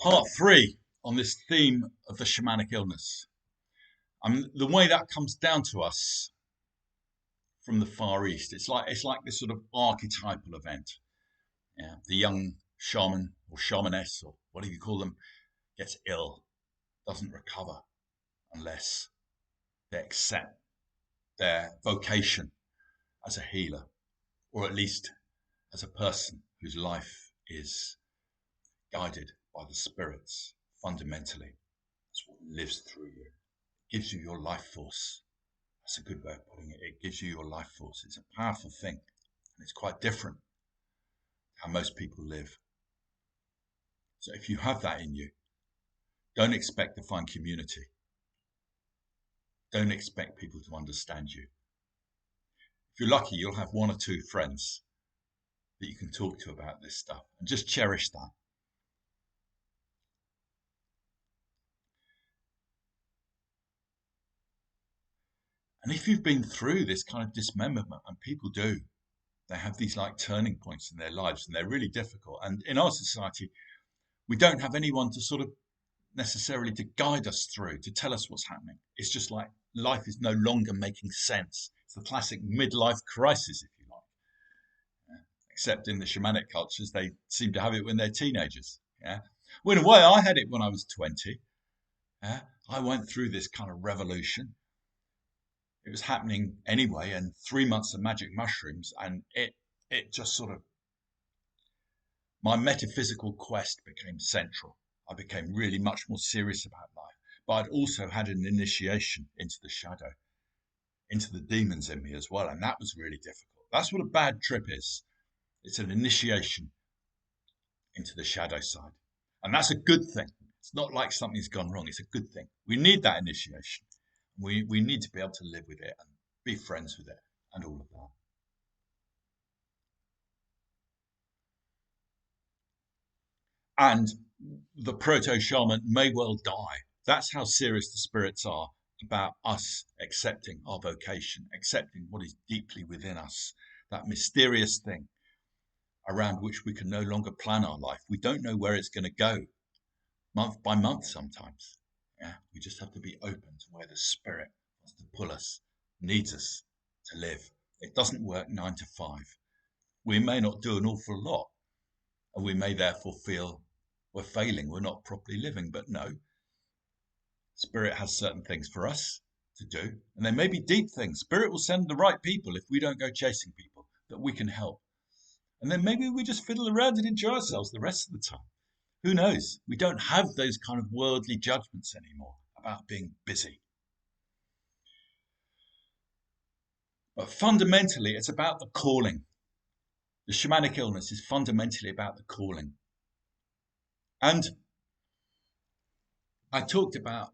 Part three on this theme of the shamanic illness. The way that comes down to us from the Far East, it's like this sort of archetypal event. Yeah, the young shaman or shamaness or whatever you call them gets ill, doesn't recover unless they accept their vocation as a healer, or at least as a person whose life is guided by the spirits fundamentally. It's what lives through you. It gives you your life force. That's a good way of putting it. It gives you your life force. It's a powerful thing. And it's quite different how most people live. So if you have that in you, don't expect to find community. Don't expect people to understand you. If you're lucky, you'll have one or two friends that you can talk to about this stuff, and just cherish that. And if you've been through this kind of dismemberment, and people do, they have these like turning points in their lives, and they're really difficult. And in our society, we don't have anyone to sort of necessarily to guide us through, to tell us what's happening. It's just like life is no longer making sense. It's the classic midlife crisis, if you like. Yeah. Except in the shamanic cultures, they seem to have it when they're teenagers. Yeah. Well, in a way, I had it when I was 20. Yeah. I went through this kind of revolution. It was happening anyway, and 3 months of magic mushrooms, and it just sort of, my metaphysical quest became central. I became really much more serious about life. But I'd also had an initiation into the shadow, into the demons in me as well. And that was really difficult. That's what a bad trip is. It's an initiation into the shadow side. And that's a good thing. It's not like something's gone wrong. It's a good thing. We need that initiation. We need to be able to live with it and be friends with it and all of that. And the proto-shaman may well die. That's how serious the spirits are about us accepting our vocation, accepting what is deeply within us, that mysterious thing around which we can no longer plan our life. We don't know where it's going to go, month by month sometimes. Yeah, we just have to be open to where the spirit wants to pull us, needs us to live. It doesn't work 9 to 5. We may not do an awful lot, and we may therefore feel we're failing, we're not properly living. But no, Spirit has certain things for us to do, and they may be deep things. Spirit will send the right people if we don't go chasing people that we can help. And then maybe we just fiddle around and enjoy ourselves the rest of the time. Who knows? We don't have those kind of worldly judgments anymore about being busy. But fundamentally, it's about the calling. The shamanic illness is fundamentally about the calling. And I talked about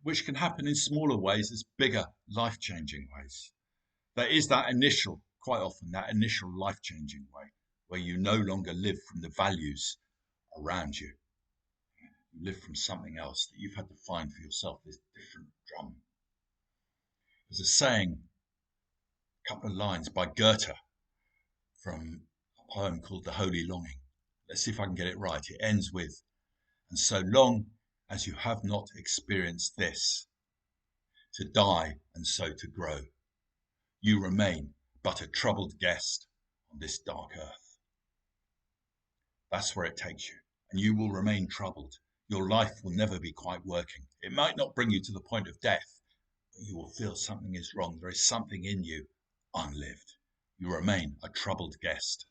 which can happen in smaller ways as bigger life-changing ways. There is that initial, quite often, that initial life-changing way where you no longer live from the values around you. You live from something else that you've had to find for yourself, this different drum. There's a saying, a couple of lines by Goethe from a poem called The Holy Longing. Let's see if I can get it right. It ends with, and so long as you have not experienced this, to die and so to grow, you remain but a troubled guest on this dark earth. That's where it takes you, and you will remain troubled. Your life will never be quite working. It might not bring you to the point of death, but you will feel something is wrong. There is something in you unlived. You remain a troubled guest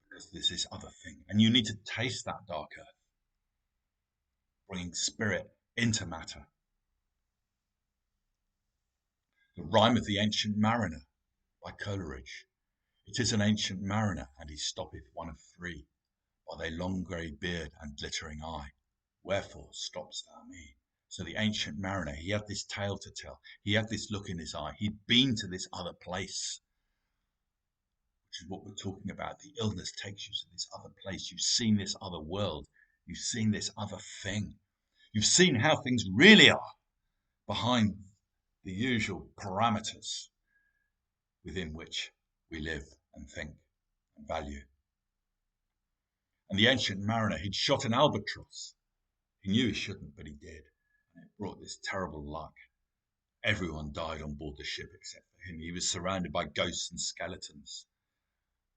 because there's this other thing, and you need to taste that dark earth, bringing spirit into matter. The Rime of the Ancient Mariner by Coleridge. It is an ancient mariner, and he stoppeth one of three, by thy long grey beard and glittering eye. Wherefore stopp'st thou me? So the ancient mariner, he had this tale to tell. He had this look in his eye. He'd been to this other place, which is what we're talking about. The illness takes you to this other place. You've seen this other world. You've seen this other thing. You've seen how things really are behind the usual parameters within which we live and think and value. And the ancient mariner, he'd shot an albatross. He knew he shouldn't, but he did. And it brought this terrible luck. Everyone died on board the ship except for him. He was surrounded by ghosts and skeletons.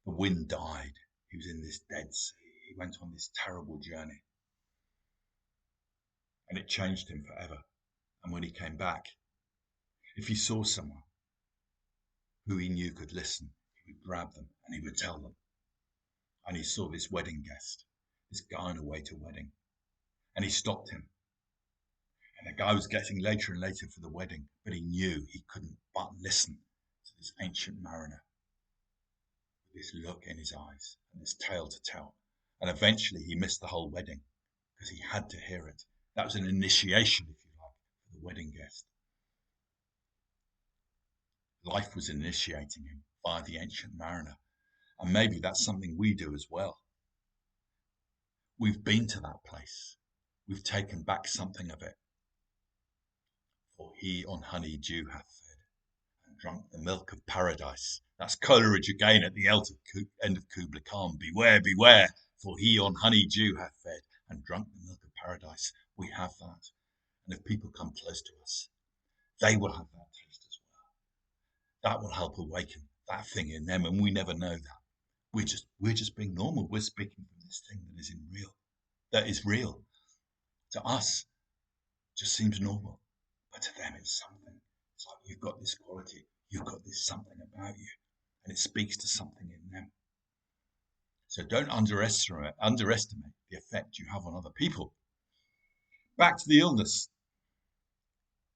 The wind died. He was in this dead sea. He went on this terrible journey. And it changed him forever. And when he came back, if he saw someone who he knew could listen, he would grab them and he would tell them. And he saw this wedding guest, this guy on a way to wedding. And he stopped him. And the guy was getting later and later for the wedding, but he knew he couldn't but listen to this ancient mariner with this look in his eyes and this tale to tell. And eventually he missed the whole wedding because he had to hear it. That was an initiation, if you like, for the wedding guest. Life was initiating him via the ancient mariner. And maybe that's something we do as well. We've been to that place. We've taken back something of it. For he on honey dew hath fed, and drunk the milk of paradise. That's Coleridge again at the end of Kubla Khan. Beware, beware, for he on honey dew hath fed, and drunk the milk of paradise. We have that. And if people come close to us, they will have that taste as well. That will help awaken that thing in them, and we never know that. We're just being normal. We're speaking from this thing that is real. To us, it just seems normal. But to them, it's something. It's like you've got this quality. You've got this something about you. And it speaks to something in them. So don't underestimate the effect you have on other people. Back to the illness.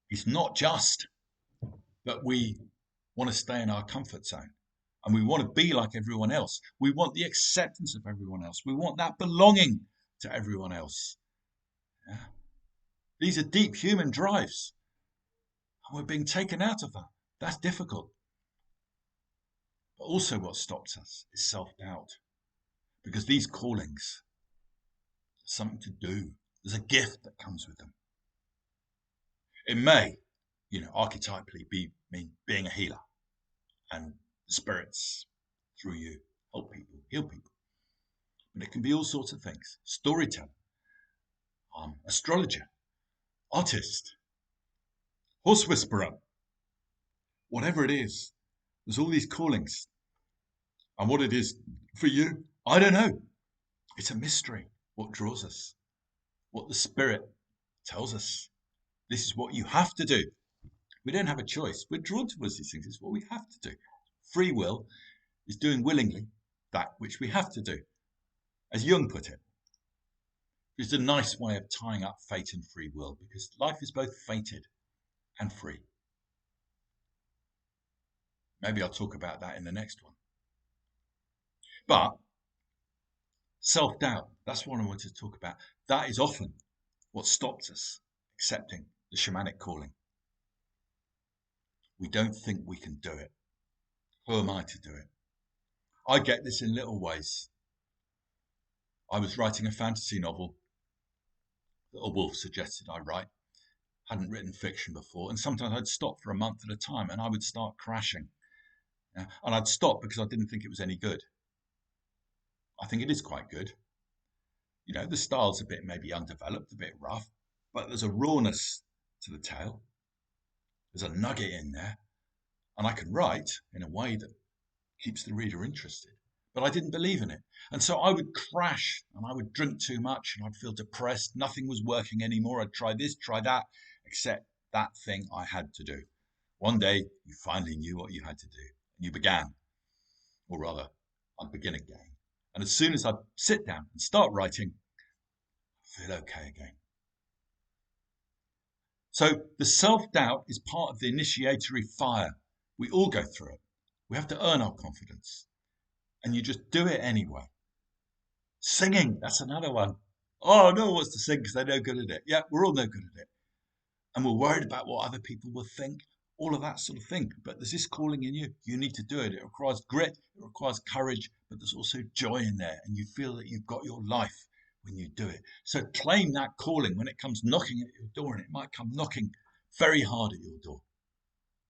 It's not just that we want to stay in our comfort zone. And we want to be like everyone else. We want the acceptance of everyone else. We want that belonging to everyone else. Yeah. These are deep human drives. And we're being taken out of that. That's difficult. But also what stops us is self-doubt. Because these callings are something to do. There's a gift that comes with them. It may, archetypally mean being a healer. And the spirits through you help people, heal people. But it can be all sorts of things. Storyteller, astrologer, artist, horse whisperer, whatever it is. There's all these callings. And what it is for you, I don't know. It's a mystery what draws us, what the spirit tells us. This is what you have to do. We don't have a choice. We're drawn towards these things. It's what we have to do. Free will is doing willingly that which we have to do. As Jung put it, it's a nice way of tying up fate and free will, because life is both fated and free. Maybe I'll talk about that in the next one. But self-doubt, that's what I want to talk about. That is often what stops us accepting the shamanic calling. We don't think we can do it. Who am I to do it? I get this in little ways. I was writing a fantasy novel that a wolf suggested I write. Hadn't written fiction before, and sometimes I'd stop for a month at a time and I would start crashing. And I'd stop because I didn't think it was any good. I think it is quite good. The style's a bit maybe undeveloped, a bit rough, but there's a rawness to the tale. There's a nugget in there, and I can write in a way that keeps the reader interested. But I didn't believe in it. And so I would crash and I would drink too much and I'd feel depressed. Nothing was working anymore. I'd try this, try that, except that thing I had to do. One day you finally knew what you had to do and you began, or rather, I'd begin again. And as soon as I sit down and start writing, I feel okay again. So the self-doubt is part of the initiatory fire. We all go through it. We have to earn our confidence. And you just do it anyway. Singing, that's another one. Oh, no one wants to sing because they're no good at it. Yeah, we're all no good at it. And we're worried about what other people will think, all of that sort of thing. But there's this calling in you. You need to do it. It requires grit, it requires courage, but there's also joy in there. And you feel that you've got your life when you do it. So claim that calling when it comes knocking at your door, and it might come knocking very hard at your door.